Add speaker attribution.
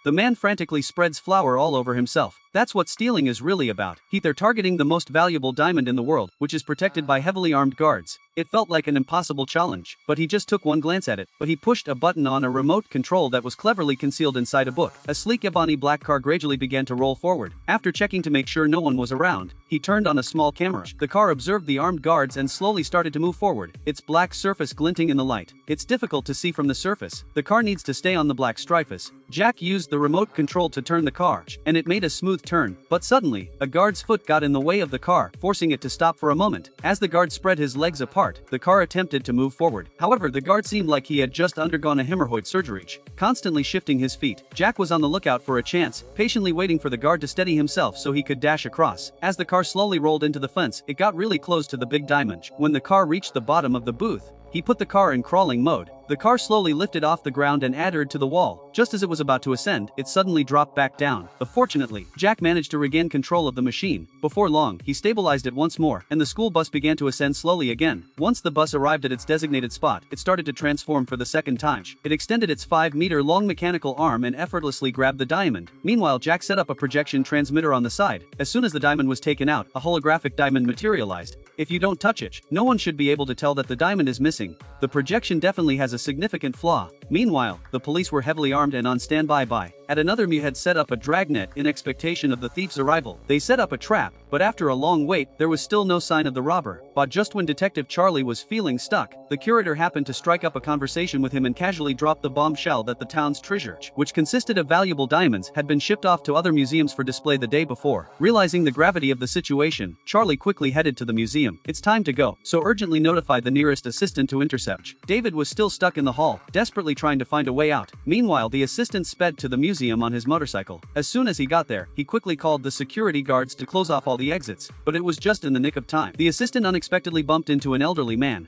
Speaker 1: The man frantically spreads flour all over himself. That's what stealing is really about. They're targeting the most valuable diamond in the world, which is protected by heavily armed guards. It felt like an impossible challenge, but he just took one glance at it. But he pushed a button on a remote control that was cleverly concealed inside a book. A sleek ebony black car gradually began to roll forward. After checking to make sure no one was around, he turned on a small camera. The car observed the armed guards and slowly started to move forward, its black surface glinting in the light. It's difficult to see from the surface. The car needs to stay on the black surface. Jack used the remote control to turn the car, and it made a smooth turn. But suddenly, a guard's foot got in the way of the car, forcing it to stop for a moment. As the guard spread his legs apart, the car attempted to move forward. However, the guard seemed like he had just undergone a hemorrhoid surgery. Constantly shifting his feet, Jack was on the lookout for a chance, patiently waiting for the guard to steady himself so he could dash across. As the car slowly rolled into the fence, it got really close to the big diamond. When the car reached the bottom of the booth, he put the car in crawling mode. The car slowly lifted off the ground and adhered to the wall. Just as it was about to ascend, it suddenly dropped back down. But fortunately, Jack managed to regain control of the machine. Before long, he stabilized it once more, and the school bus began to ascend slowly again. Once the bus arrived at its designated spot, it started to transform for the second time. It extended its 5-meter-long mechanical arm and effortlessly grabbed the diamond. Meanwhile, Jack set up a projection transmitter on the side. As soon as the diamond was taken out, a holographic diamond materialized. If you don't touch it, no one should be able to tell that the diamond is missing. The projection definitely has a significant flaw. Meanwhile, the police were heavily armed and on standby. At another Mew had set up a dragnet in expectation of the thief's arrival. They set up a trap, but after a long wait, there was still no sign of the robber. But just when Detective Charlie was feeling stuck, the curator happened to strike up a conversation with him and casually dropped the bombshell that the town's treasure, which consisted of valuable diamonds, had been shipped off to other museums for display the day before. Realizing the gravity of the situation, Charlie quickly headed to the museum. It's time to go, so urgently notified the nearest assistant to intercept. David was still stuck in the hall, desperately trying to find a way out. Meanwhile, the assistant sped to the museum on his motorcycle. As soon as he got there, he quickly called the security guards to close off all the exits, but it was just in the nick of time. The assistant unexpectedly bumped into an elderly man,